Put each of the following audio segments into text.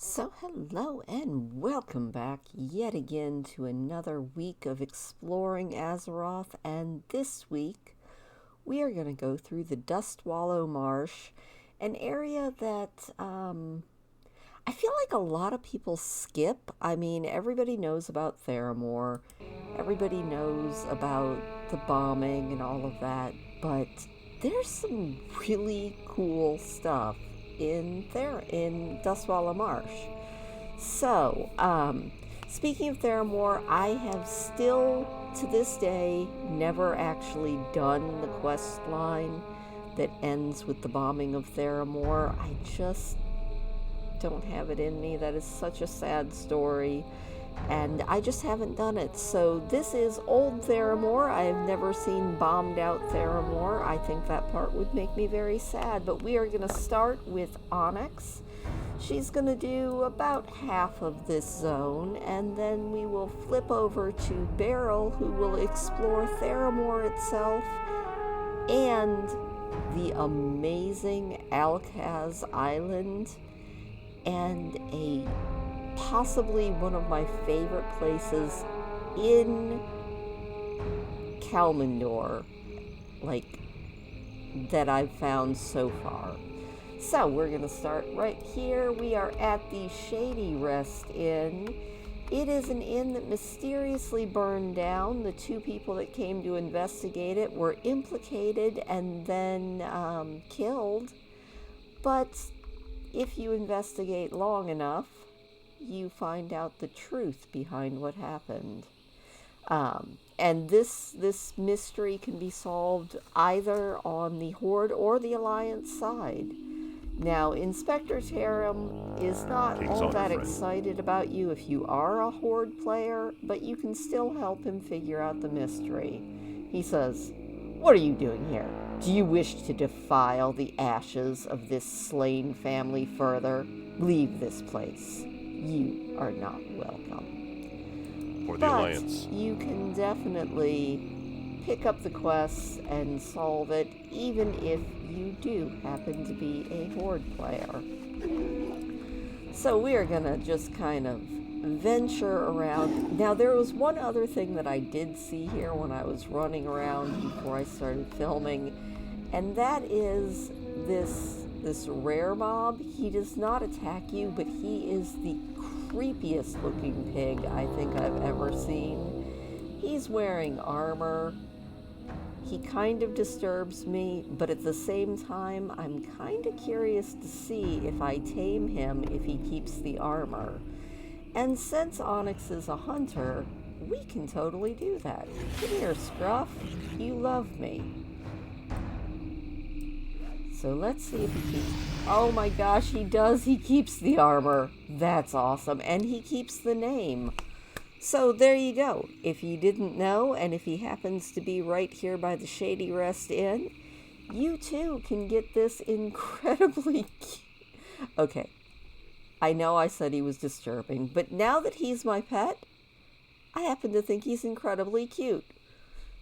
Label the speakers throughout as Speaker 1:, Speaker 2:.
Speaker 1: So, hello and welcome back yet again to another week of exploring Azeroth. And this week, we are going to go through the Dustwallow Marsh, an area that I feel like a lot of people skip. I mean, everybody knows about Theramore, everybody knows about the bombing and all of that, but there's some really cool stuff in Dustwallow Marsh. So, speaking of Theramore, I have still to this day never actually done the quest line that ends with the bombing of Theramore. I just don't have it in me. That is such a sad story, and I just haven't done it. So this is old Theramore. I have never seen bombed out Theramore. I think that part would make me very sad, but we are going to start with Onyx. She's going to do about half of this zone, and then we will flip over to Beryl, who will explore Theramore itself and the amazing Alcaz Island, and possibly one of my favorite places in Kalmandor, that I've found so far. So we're going to start right here. We are at the Shady Rest Inn. It is an inn that mysteriously burned down. The two people that came to investigate it were implicated and then killed. But if you investigate long enough, you find out the truth behind what happened. And this mystery can be solved either on the Horde or the Alliance side. Now, Inspector Tarim is not all that excited about you if you are a Horde player, but you can still help him figure out the mystery. He says, "What are you doing here? Do you wish to defile the ashes of this slain family further? Leave this place. You are not welcome."
Speaker 2: For the
Speaker 1: But
Speaker 2: Alliance.
Speaker 1: you can definitely pick up the quests and solve it, even if you do happen to be a Horde player. So we are going to just kind of venture around. Now, there was one other thing that I did see here when I was running around before I started filming, and that is this rare mob. He does not attack you, but he is the creepiest looking pig I think I've ever seen. He's wearing armor. He kind of disturbs me, but at the same time, I'm kind of curious to see if I tame him if he keeps the armor. And since Onyx is a hunter, we can totally do that. Come here, Scruff. You love me. So let's see if he keeps... Oh my gosh, he does. He keeps the armor. That's awesome. And he keeps the name. So there you go. If you didn't know, and if he happens to be right here by the Shady Rest Inn, you too can get this incredibly cute... Okay, I know I said he was disturbing, but now that he's my pet, I happen to think he's incredibly cute.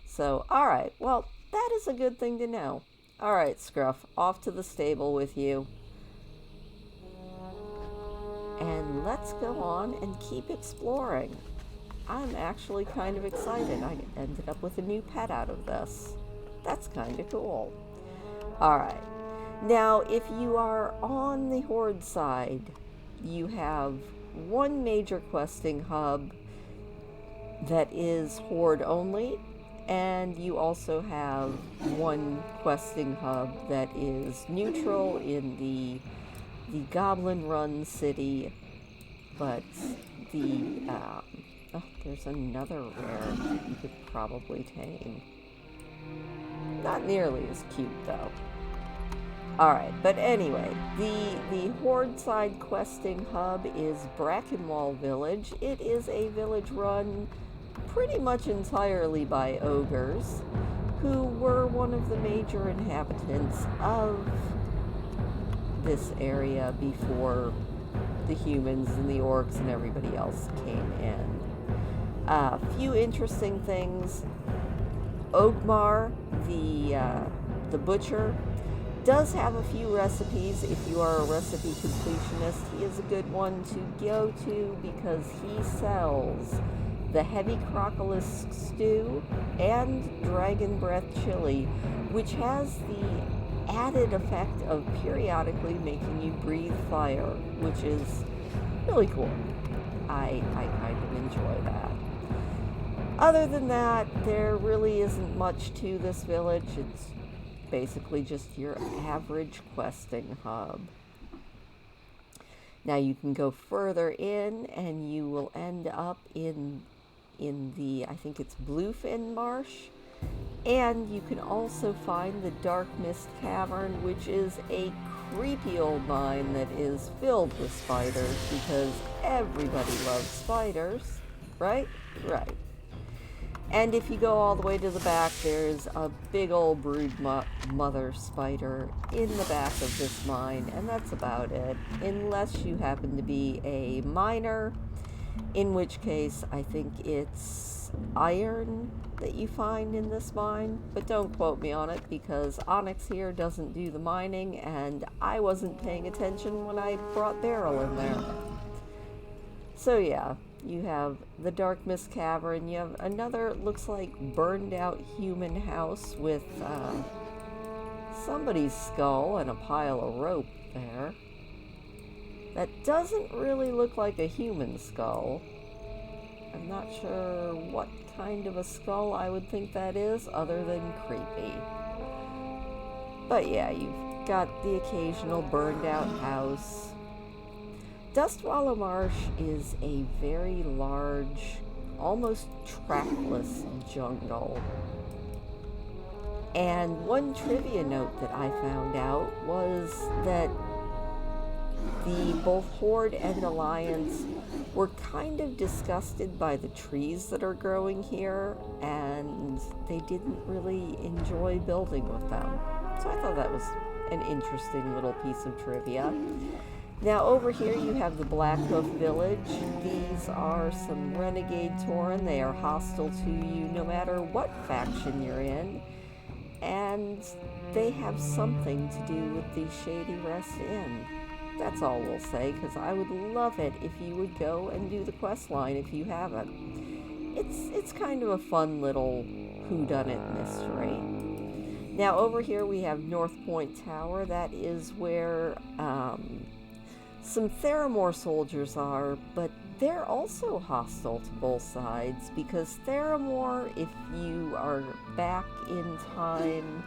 Speaker 1: So, alright, well, that is a good thing to know. Alright, Scruff, off to the stable with you. And let's go on and keep exploring. I'm actually kind of excited. I ended up with a new pet out of this. That's kind of cool. Alright. Now, if you are on the Horde side, you have one major questing hub that is Horde only, and you also have one questing hub that is neutral in the Goblin Run city, but there's another rare that you could probably tame. Not nearly as cute, though. Alright, but anyway, the Horde side questing hub is Brackenwall Village. It is a village run pretty much entirely by ogres, who were one of the major inhabitants of this area before the humans and the orcs and everybody else came in. A few interesting things. Ogmar, the butcher, does have a few recipes. If you are a recipe completionist, he is a good one to go to because he sells the heavy crocolisk stew and dragon breath chili, which has the added effect of periodically making you breathe fire, which is really cool. I kind of enjoy that. Other than that, there really isn't much to this village. It's basically just your average questing hub. Now you can go further in and you will end up in the, I think it's Bluefin Marsh. And you can also find the Dark Mist Cavern, which is a creepy old mine that is filled with spiders because everybody loves spiders, right? Right. And if you go all the way to the back, there's a big old brood mother spider in the back of this mine, and that's about it. Unless you happen to be a miner, in which case I think it's iron that you find in this mine. But don't quote me on it because Onyx here doesn't do the mining, and I wasn't paying attention when I brought Beryl in there. So yeah. You have the Dark Mist Cavern. You have another, looks like, burned out human house with somebody's skull and a pile of rope there. That doesn't really look like a human skull. I'm not sure what kind of a skull I would think that is, other than creepy. But yeah, you've got the occasional burned out house. Dustwallow Marsh is a very large, almost trackless jungle. And one trivia note that I found out was that both Horde and Alliance were kind of disgusted by the trees that are growing here, and they didn't really enjoy building with them. So I thought that was an interesting little piece of trivia. Now over here you have the Blackhoof Village. These are some renegade Tauren. They are hostile to you no matter what faction you're in. And they have something to do with the Shady Rest Inn. That's all we'll say, because I would love it if you would go and do the quest line if you haven't. It's kind of a fun little whodunit mystery. Now over here we have North Point Tower. That is where some Theramore soldiers are, but they're also hostile to both sides, because Theramore, if you are back in time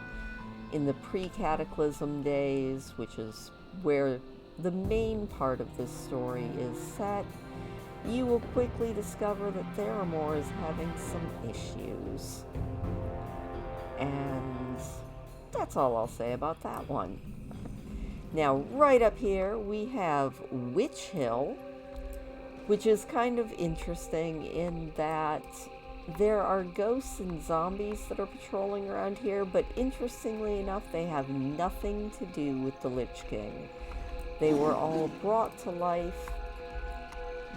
Speaker 1: in the pre-Cataclysm days, which is where the main part of this story is set, you will quickly discover that Theramore is having some issues. And that's all I'll say about that one. Now, right up here, we have Witch Hill, which is kind of interesting in that there are ghosts and zombies that are patrolling around here, but interestingly enough, they have nothing to do with the Lich King. They were all brought to life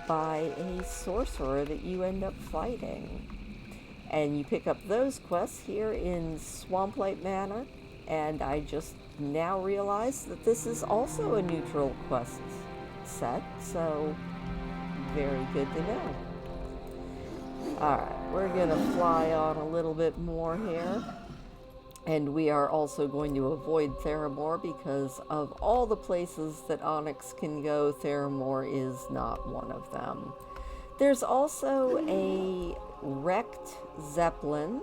Speaker 1: by a sorcerer that you end up fighting. And you pick up those quests here in Swamplight Manor, and I just now realize that this is also a neutral quest set, so very good to know. Alright, we're going to fly on a little bit more here, and we are also going to avoid Theramore because of all the places that Onyx can go, Theramore is not one of them. There's also a wrecked Zeppelin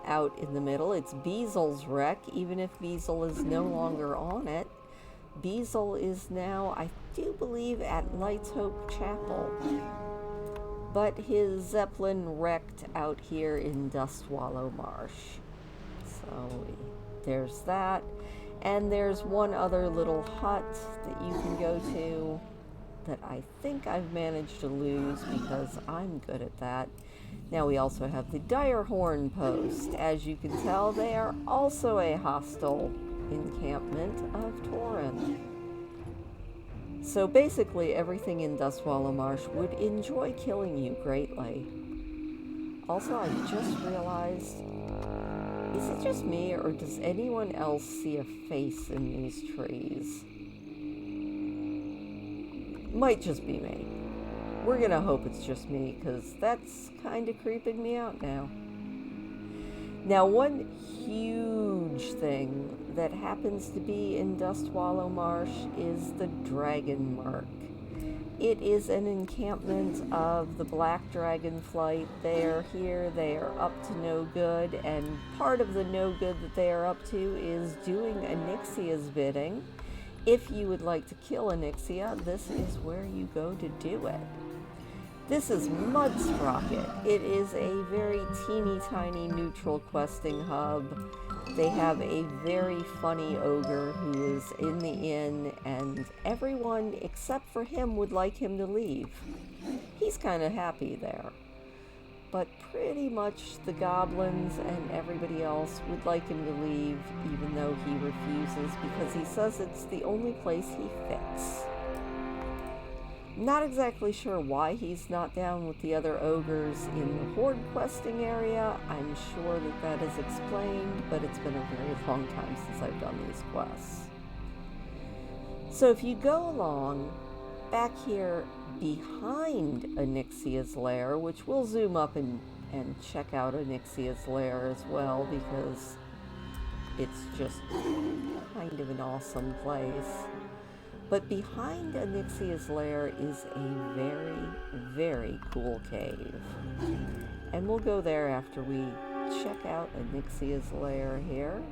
Speaker 1: out in the middle. It's Beasel's wreck, even if Beasel is no longer on it. Beasel is now, I do believe, at Light's Hope Chapel. But his Zeppelin wrecked out here in Dustwallow Marsh. So there's that. And there's one other little hut that you can go to that I think I've managed to lose because I'm good at that. Now we also have the Direhorn Post. As you can tell, they are also a hostile encampment of Tauren. So basically everything in Dustwallow Marsh would enjoy killing you greatly. Also, I just realized Is it just me, or does anyone else see a face in these trees? Might just be me. We're gonna hope it's just me, because that's kind of creeping me out now. Now, one huge thing that happens to be in Dustwallow Marsh is the Dragon Mark. It is an encampment of the black dragonflight. They are here, they are up to no good, and part of the no good that they are up to is doing Onyxia's bidding. If you would like to kill Onyxia, this is where you go to do it. This is Mudsprocket. It is a very teeny tiny neutral questing hub. They have a very funny ogre who is in the inn, and everyone except for him would like him to leave. He's kind of happy there. But pretty much the goblins and everybody else would like him to leave, even though he refuses because he says it's the only place he fits. Not exactly sure why he's not down with the other ogres in the Horde questing area. I'm sure that that is explained, but it's been a very long time since I've done these quests. So if you go along back here behind Onyxia's lair, which we'll zoom up and check out Onyxia's lair as well, because it's just kind of an awesome place. But behind Onyxia's lair is a very, very cool cave. And we'll go there after we check out Onyxia's lair here.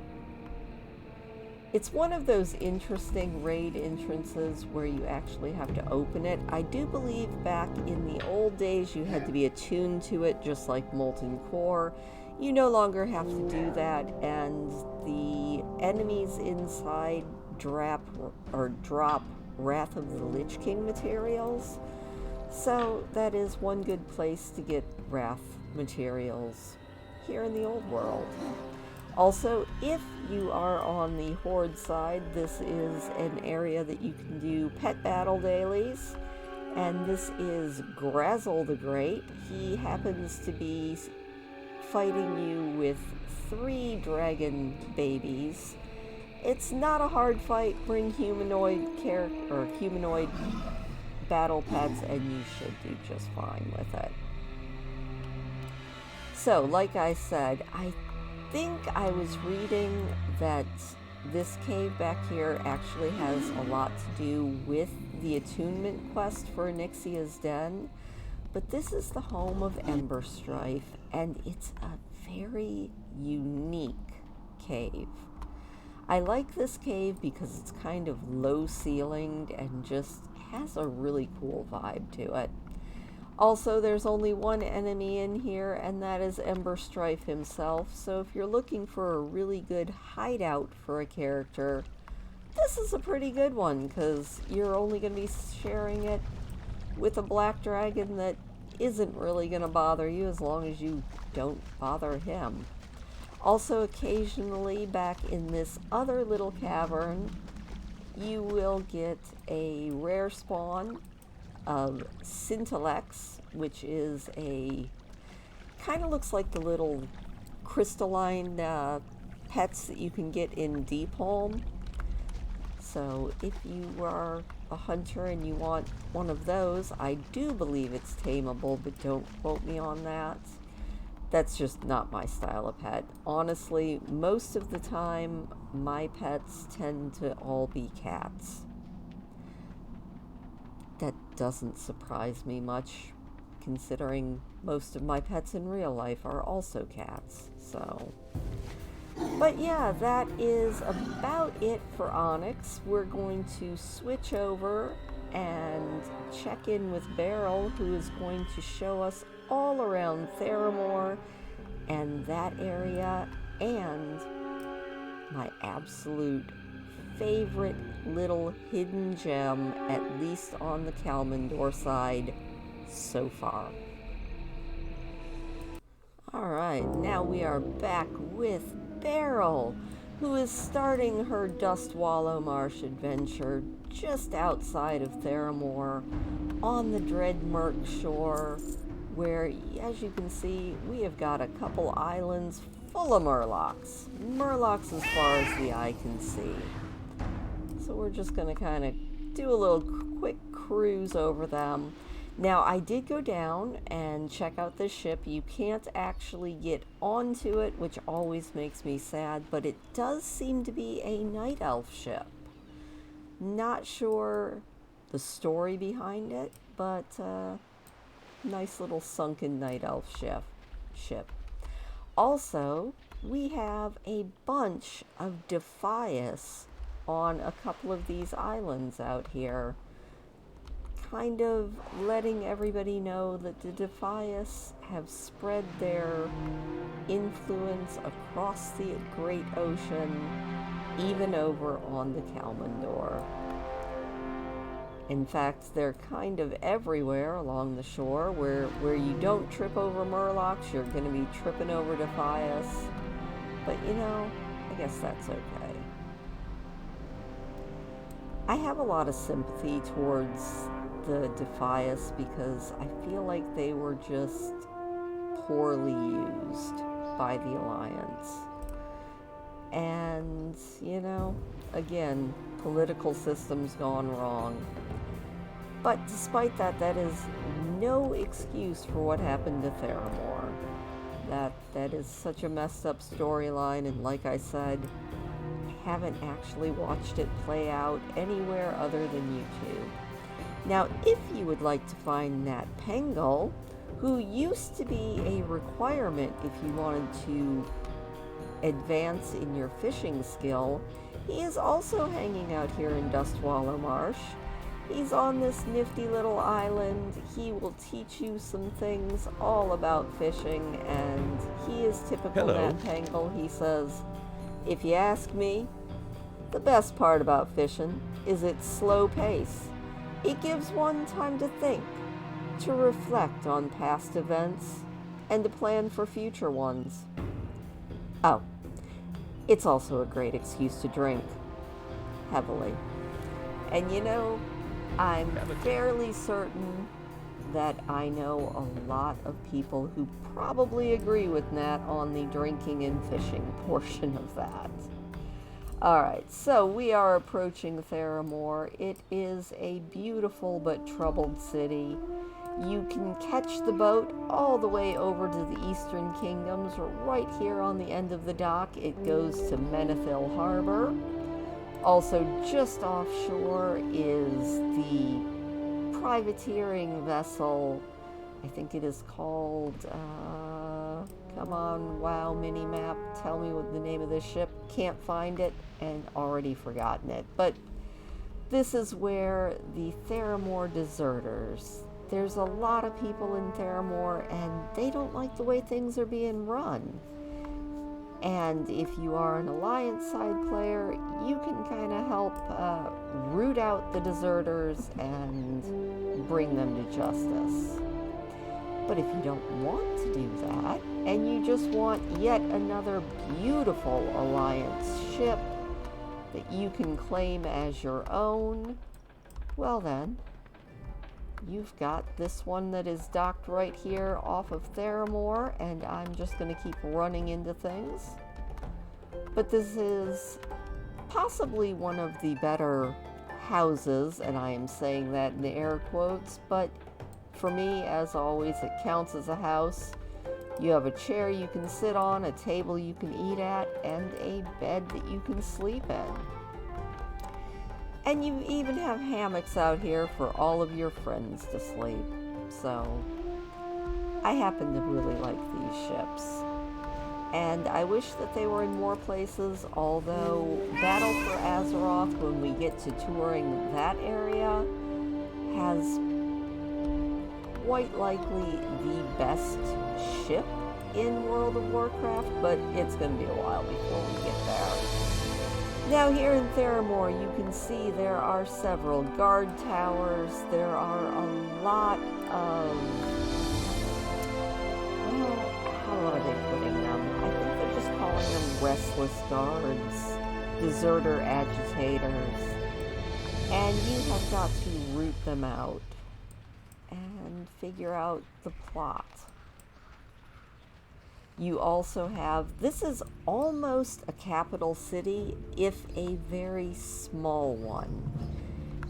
Speaker 1: It's one of those interesting raid entrances where you actually have to open it. I do believe back in the old days you had to be attuned to it, just like Molten Core. You no longer have to do that, and the enemies inside drop Wrath of the Lich King materials. So that is one good place to get Wrath materials here in the old world. Also, if you are on the Horde side, this is an area that you can do pet battle dailies. And this is Grazzle the Great. He happens to be fighting you with 3 dragon babies. It's not a hard fight. Bring humanoid battle pets and you should do just fine with it. So, like I said, I think I was reading that this cave back here actually has a lot to do with the attunement quest for Onyxia's Den. But this is the home of Ember Strife, and it's a very unique cave. I like this cave because it's kind of low-ceilinged and just has a really cool vibe to it. Also, there's only one enemy in here, and that is Ember Strife himself, so if you're looking for a really good hideout for a character, this is a pretty good one, because you're only going to be sharing it with a black dragon that isn't really going to bother you as long as you don't bother him. Also, occasionally, back in this other little cavern, you will get a rare spawn of Scintillax, which is a kind of looks like the little crystalline pets that you can get in Deepholm. So if you are a hunter and you want one of those, I do believe it's tameable, but don't quote me on that. That's just not my style of pet. Honestly, most of the time, my pets tend to all be cats. That doesn't surprise me much, considering most of my pets in real life are also cats, so. But yeah, that is about it for Onyx. We're going to switch over and check in with Beryl, who is going to show us all around Theramore and that area, and my absolute favorite little hidden gem, at least on the Kalmandor side so far. Alright, now we are back with Beryl, who is starting her Dustwallow Marsh adventure just outside of Theramore on the Dreadmurk shore, where, as you can see, we have got a couple islands full of murlocs. Murlocs as far as the eye can see. So we're just going to kind of do a little quick cruise over them. Now, I did go down and check out this ship. You can't actually get onto it, which always makes me sad, but it does seem to be a night elf ship. Not sure the story behind it, but nice little sunken night elf ship. Also, we have a bunch of Defias on a couple of these islands out here, kind of letting everybody know that the Defias have spread their influence across the great ocean, even over on the Kalmandor. In fact, they're kind of everywhere along the shore. Where you don't trip over murlocs, you're going to be tripping over Defias. But you know, I guess that's okay. I have a lot of sympathy towards the Defias because I feel like they were just poorly used by the Alliance. And, you know, again, political system's gone wrong. But despite that, that is no excuse for what happened to Theramore. That is such a messed up storyline, and like I said, I haven't actually watched it play out anywhere other than YouTube. Now, if you would like to find Nat Pengal, who used to be a requirement if you wanted to advance in your fishing skill, he is also hanging out here in Dustwallow Marsh. He's on this nifty little island. He will teach you some things all about fishing, and he is typical Nat Pengal. He says, if you ask me, the best part about fishing is its slow pace. It gives one time to think, to reflect on past events, and to plan for future ones. Oh, it's also a great excuse to drink heavily. And you know, I'm fairly certain that I know a lot of people who probably agree with Nat on the drinking and fishing portion of that. Alright, so we are approaching Theramore. It is a beautiful but troubled city. You can catch the boat all the way over to the Eastern Kingdoms. Right here on the end of the dock, it goes to Menethil Harbor. Also, just offshore is the privateering vessel. I think it is called, come on, wow, mini-map, tell me what the name of this ship. Can't find it and already forgotten it. But this is where the Theramore deserters. There's a lot of people in Theramore and they don't like the way things are being run. And if you are an Alliance side player, you can kind of help root out the deserters and bring them to justice. But if you don't want to do that, and you just want yet another beautiful Alliance ship that you can claim as your own, well then, you've got this one that is docked right here off of Theramore, and I'm just going to keep running into things. But this is possibly one of the better houses, and I am saying that in air quotes, but for me, as always, it counts as a house. You have a chair you can sit on, a table you can eat at, and a bed that you can sleep in. And you even have hammocks out here for all of your friends to sleep. So, I happen to really like these ships. And I wish that they were in more places, although Battle for Azeroth, when we get to touring that area, has quite likely the best ship in World of Warcraft, but it's going to be a while before we get there. Now here in Theramore, you can see there are several guard towers. There are a lot of, well, how are they putting them? I think they're just calling them restless guards, deserter agitators, and you have got to root them out and figure out the plot. You also have, this is almost a capital city, if a very small one.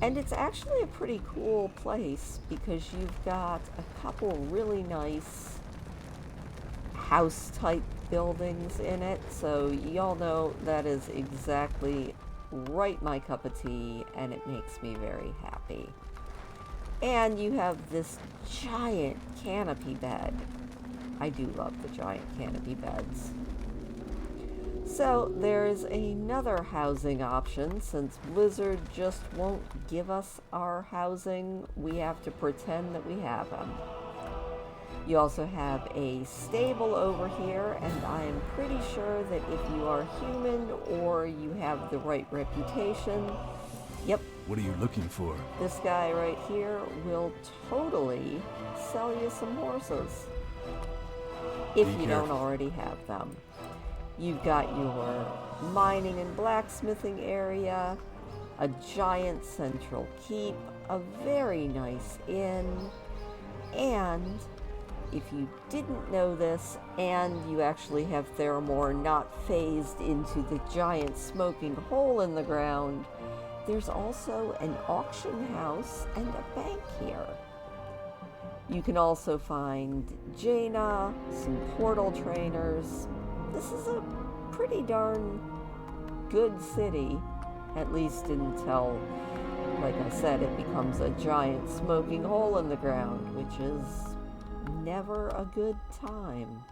Speaker 1: And it's actually a pretty cool place because you've got a couple really nice house-type buildings in it. So y'all know that is exactly right my cup of tea, and it makes me very happy. And you have this giant canopy bed. I do love the giant canopy beds. So there's another housing option. Since Blizzard just won't give us our housing, we have to pretend that we have them. You also have a stable over here, and I am pretty sure that if you are human or you have the right reputation, yep.
Speaker 2: What are you looking for?
Speaker 1: This guy right here will totally sell you some horses. If you don't already have them. You've got your mining and blacksmithing area, a giant central keep, a very nice inn, and if you didn't know this, and you actually have Theramore not phased into the giant smoking hole in the ground, there's also an auction house and a bank here. You can also find Jaina, some portal trainers. This is a pretty darn good city, at least until, like I said, it becomes a giant smoking hole in the ground, which is never a good time.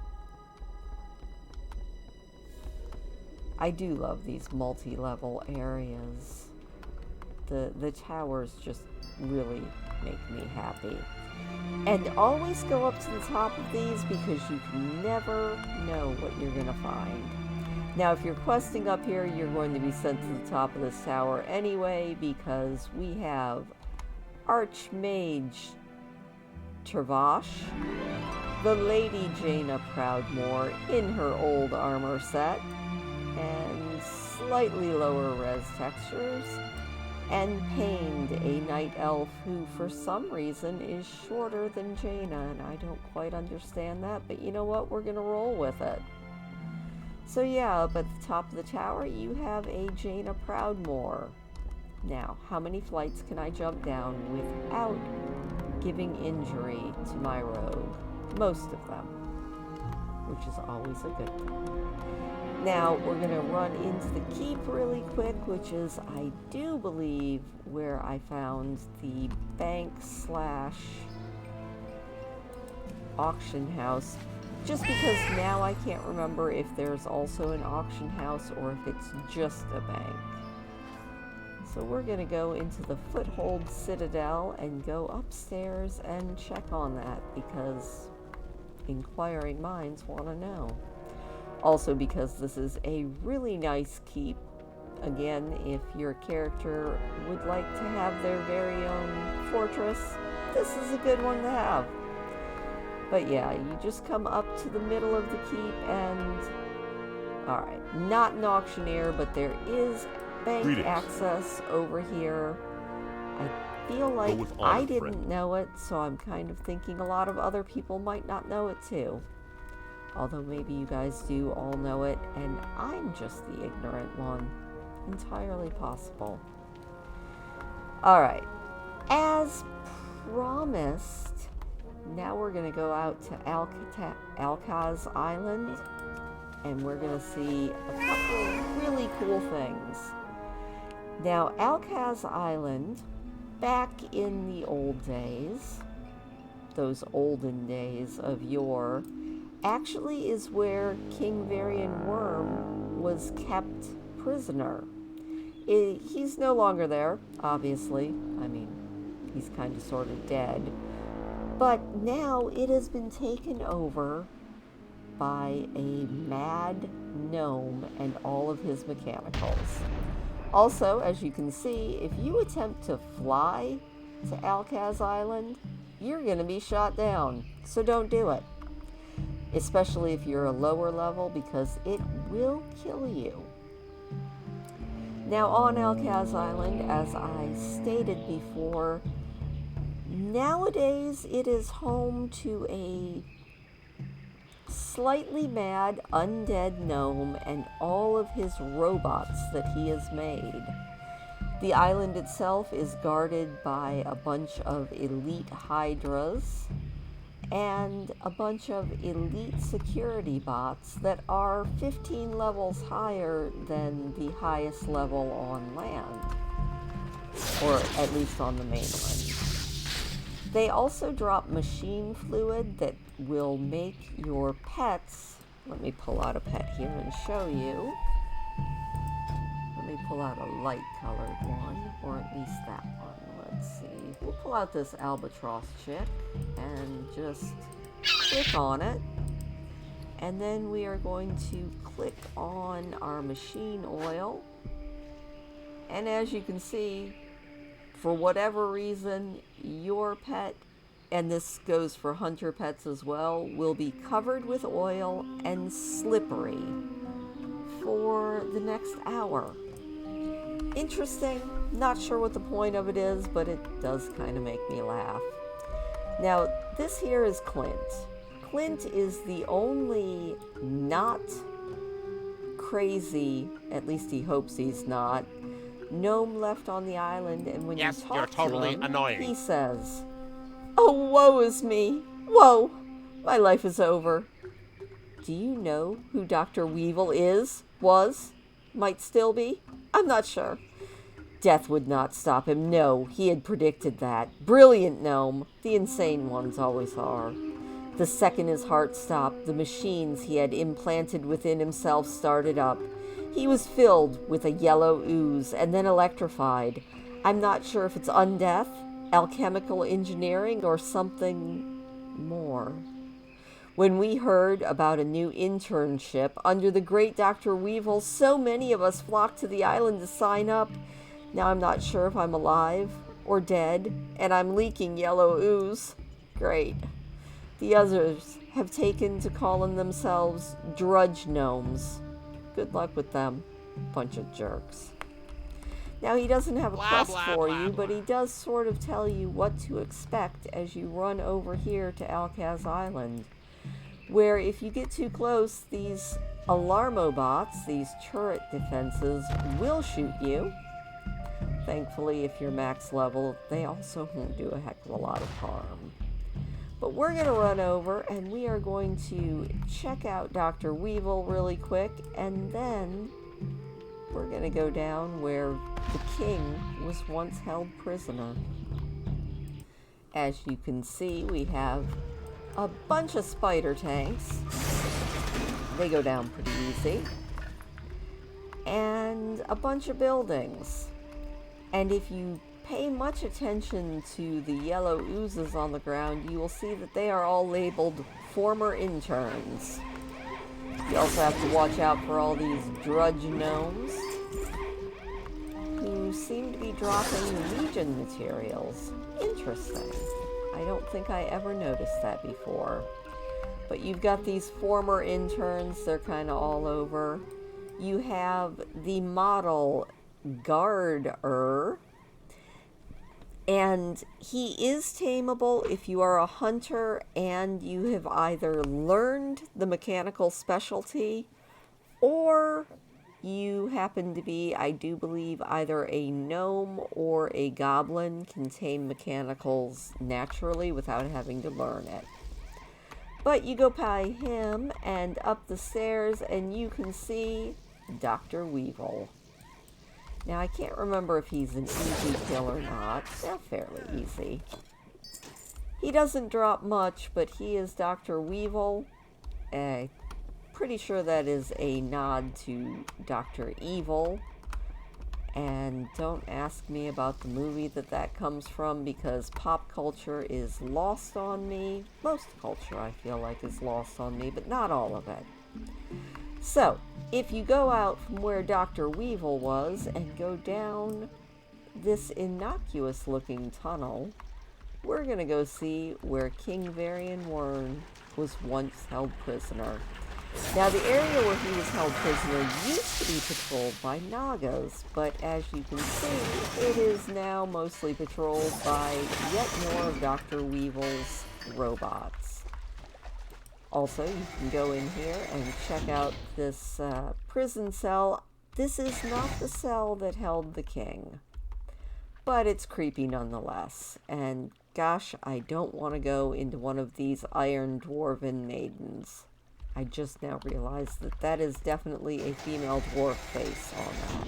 Speaker 1: I do love these multi-level areas. The towers just really make me happy. And always go up to the top of these because you can never know what you're going to find. Now, if you're questing up here, you're going to be sent to the top of this tower anyway, because we have Archmage Tervash, the Lady Jaina Proudmoore in her old armor set, and slightly lower res textures, and Pained, a night elf who for some reason is shorter than Jaina, and I don't quite understand that, but you know what, we're gonna roll with it. So yeah, up at the top of the tower you have a Jaina Proudmoore. Now, how many flights can I jump down without giving injury to my rogue? Most of them, which is always a good thing. Now, we're going to run into the keep really quick, which is, I do believe, where I found the bank / auction house. Just because now I can't remember if there's also an auction house or if it's just a bank. So we're going to go into the Foothold Citadel and go upstairs and check on that, because inquiring minds want to know. Also because this is a really nice keep. Again, if your character would like to have their very own fortress, this is a good one to have. But yeah, you just come up to the middle of the keep and... Alright, not an auctioneer, but there is bank access over here. I feel like I didn't know it, so I'm kind of thinking a lot of other people might not know it too. Although maybe you guys do all know it, and I'm just the ignorant one. Entirely possible. Alright. As promised, now we're going to go out to Alkaz Island, and we're going to see a couple of really cool things. Now, Alkaz Island, back in the old days, those olden days of yore, actually is where King Varian Worm was kept prisoner. He's no longer there, obviously. I mean, he's kind of sort of dead. But now it has been taken over by a mad gnome and all of his mechanicals. Also, as you can see, if you attempt to fly to Alkaz Island, you're going to be shot down. So don't do it. Especially if you're a lower level, because it will kill you. Now on Alkaz Island, as I stated before, nowadays it is home to a slightly mad undead gnome and all of his robots that he has made. The island itself is guarded by a bunch of elite hydras and a bunch of elite security bots that are 15 levels higher than the highest level on land, or at least on the mainland. They also drop machine fluid that will make your pets, let me pull out a pet here and show you. Let me pull out a light colored one, or at least that one. Let's see. We'll pull out this albatross chick and just click on it. And then we are going to click on our machine oil. And as you can see, for whatever reason, your pet, and this goes for hunter pets as well, will be covered with oil and slippery for the next hour. Interesting. Not sure what the point of it is, but it does kind of make me laugh. Now, this here is Clint. Clint is the only not crazy, at least he hopes he's not, gnome left on the island, and when you talk to him, annoying. He says, "Oh, woe is me. Woe. My life is over." Do you know who Dr. Weevil was, might still be? I'm not sure. Death would not stop him. No, he had predicted that. Brilliant gnome. The insane ones always are. The second his heart stopped, the machines he had implanted within himself started up. He was filled with a yellow ooze and then electrified. I'm not sure if it's undeath, alchemical engineering, or something more. When we heard about a new internship under the great Dr. Weevil, so many of us flocked to the island to sign up. Now I'm not sure if I'm alive or dead, and I'm leaking yellow ooze. Great. The others have taken to calling themselves drudge gnomes. Good luck with them. Bunch of jerks. Now, he doesn't have a quest for you, but he does sort of tell you what to expect as you run over here to Alcaz Island, where if you get too close, these alarmobots, these turret defenses, will shoot you. Thankfully, if you're max level, they also won't do a heck of a lot of harm. But we're going to run over, and we are going to check out Dr. Weevil really quick, and then we're going to go down where the king was once held prisoner. As you can see, we have a bunch of spider tanks. They go down pretty easy. And a bunch of buildings. And if you pay much attention to the yellow oozes on the ground, you will see that they are all labeled former interns. You also have to watch out for all these drudge gnomes who seem to be dropping Legion materials. Interesting. I don't think I ever noticed that before. But you've got these former interns, they're kind of all over. You have the model Guarder, and he is tameable if you are a hunter and you have either learned the mechanical specialty or you happen to be, I do believe, either a gnome or a goblin, can tame mechanicals naturally without having to learn it. But you go by him and up the stairs and you can see Dr. Weevil. Now, I can't remember if he's an easy kill or not. They're fairly easy. He doesn't drop much, but he is Dr. Weevil. Pretty sure that is a nod to Dr. Evil. And don't ask me about the movie that comes from, because pop culture is lost on me. Most culture, I feel like, is lost on me, but not all of it. So, if you go out from where Dr. Weevil was and go down this innocuous-looking tunnel, we're going to go see where King Varian Wern was once held prisoner. Now, the area where he was held prisoner used to be patrolled by Nagas, but as you can see, it is now mostly patrolled by yet more of Dr. Weevil's robots. Also, you can go in here and check out this prison cell. This is not the cell that held the king, but it's creepy nonetheless. And gosh, I don't want to go into one of these iron dwarven maidens. I just now realized that that is definitely a female dwarf face on that.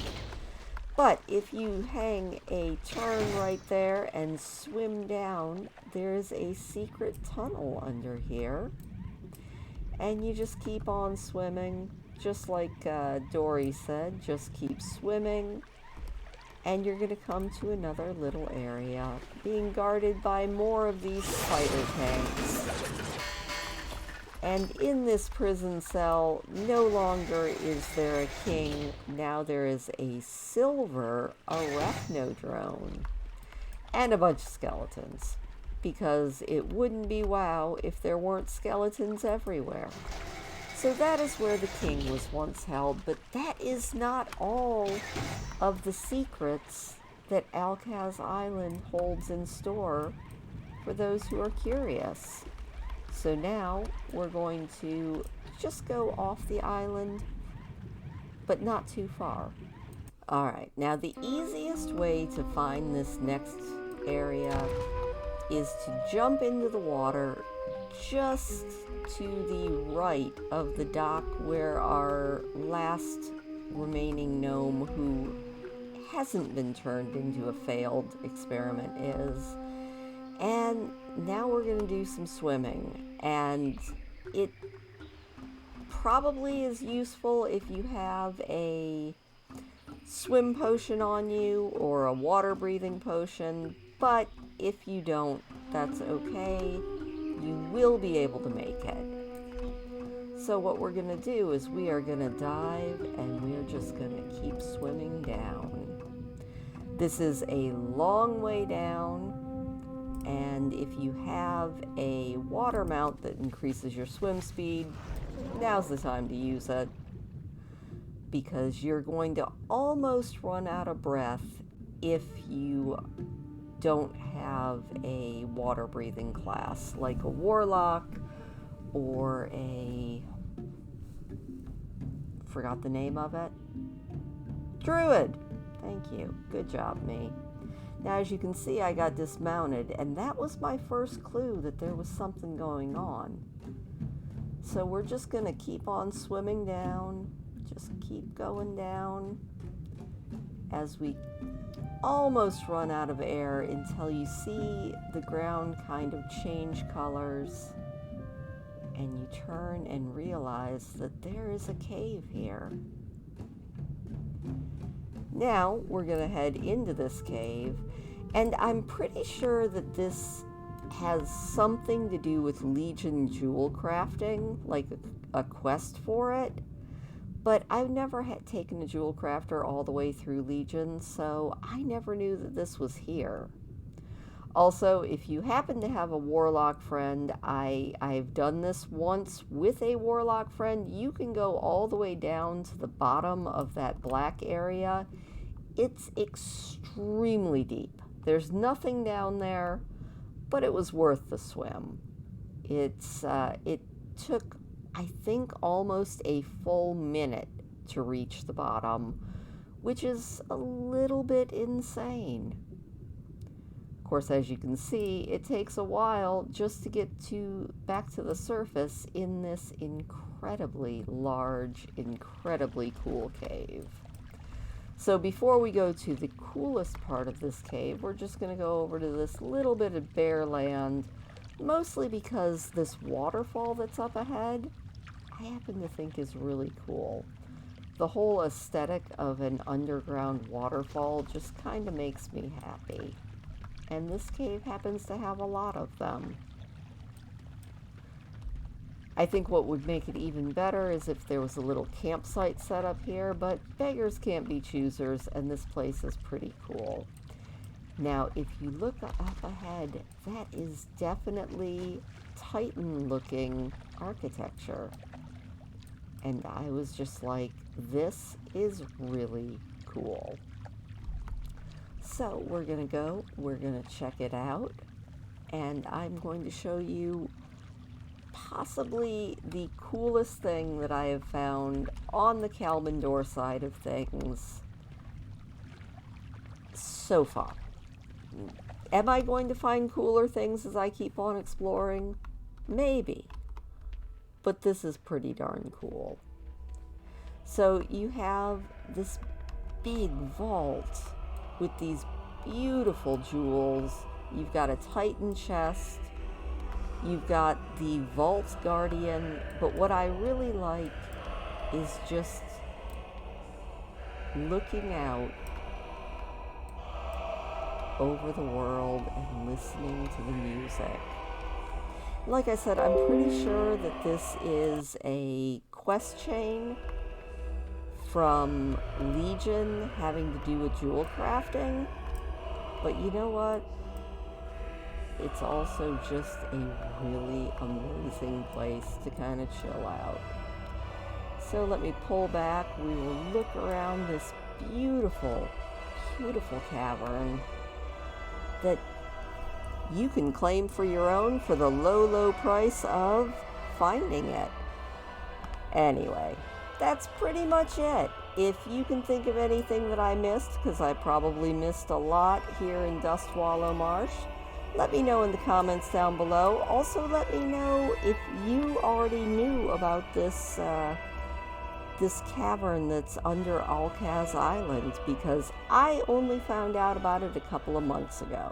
Speaker 1: But if you hang a turn right there and swim down, there's a secret tunnel under here. And you just keep on swimming, just like Dory said, just keep swimming. And you're going to come to another little area, being guarded by more of these spider tanks. And in this prison cell, no longer is there a king, now there is a silver arachnodrone. And a bunch of skeletons. Because it wouldn't be WoW if there weren't skeletons everywhere. So that is where the king was once held, but that is not all of the secrets that Alkaz Island holds in store for those who are curious. So now we're going to just go off the island, but not too far. Alright, now the easiest way to find this next area is to jump into the water just to the right of the dock where our last remaining gnome who hasn't been turned into a failed experiment is. And now we're going to do some swimming, and it probably is useful if you have a swim potion on you or a water breathing potion, but if you don't, that's okay. You will be able to make it. So what we're going to do is we are going to dive, and we're just going to keep swimming down. This is a long way down. And if you have a water mount that increases your swim speed, now's the time to use it. Because you're going to almost run out of breath if you don't have a water breathing class, like a warlock or forgot the name of it. Druid! Thank you. Good job, me. Now, as you can see, I got dismounted, and that was my first clue that there was something going on. So we're just going to keep on swimming down, just keep going down as we almost run out of air until you see the ground kind of change colors, and you turn and realize that there is a cave here. Now, we're going to head into this cave, and I'm pretty sure that this has something to do with Legion jewel crafting, like a quest for it, but I've never taken a jewel crafter all the way through Legion, so I never knew that this was here. Also, if you happen to have a warlock friend, I've done this once with a warlock friend. You can go all the way down to the bottom of that black area. It's extremely deep. There's nothing down there, but it was worth the swim. It took, I think, almost a full minute to reach the bottom, which is a little bit insane. Of course, as you can see, it takes a while just to get back to the surface in this incredibly large, incredibly cool cave. So before we go to the coolest part of this cave, we're just going to go over to this little bit of bare land, mostly because this waterfall that's up ahead, I happen to think is really cool. The whole aesthetic of an underground waterfall just kind of makes me happy. And this cave happens to have a lot of them. I think what would make it even better is if there was a little campsite set up here, but beggars can't be choosers, and this place is pretty cool. Now, if you look up ahead, that is definitely Titan-looking architecture. And I was just like, this is really cool. So we're going to check it out, and I'm going to show you possibly the coolest thing that I have found on the Kalimdor side of things so far. Am I going to find cooler things as I keep on exploring? Maybe. But this is pretty darn cool. So you have this big vault with these beautiful jewels. You've got a Titan chest. You've got the Vault Guardian. But what I really like is just looking out over the world and listening to the music. Like I said, I'm pretty sure that this is a quest chain from Legion having to do with jewel crafting. But you know what? It's also just a really amazing place to kind of chill out. So let me pull back. We will look around this beautiful, beautiful cavern that you can claim for your own for the low, low price of finding it. Anyway, that's pretty much it. If you can think of anything that I missed, because I probably missed a lot here in Dustwallow Marsh, let me know in the comments down below. Also, let me know if you already knew about this cavern that's under Alcaz Island, because I only found out about it a couple of months ago.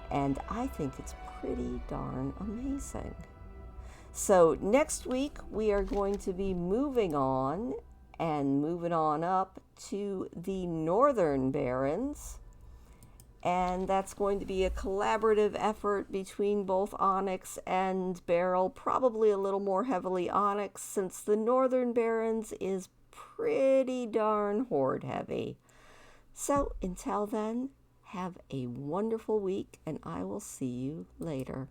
Speaker 1: And I think it's pretty darn amazing. So next week we are going to be moving on up to the Northern Barrens. And that's going to be a collaborative effort between both Onyx and Beryl, probably a little more heavily Onyx, since the Northern Barrens is pretty darn horde heavy. So until then, have a wonderful week, and I will see you later.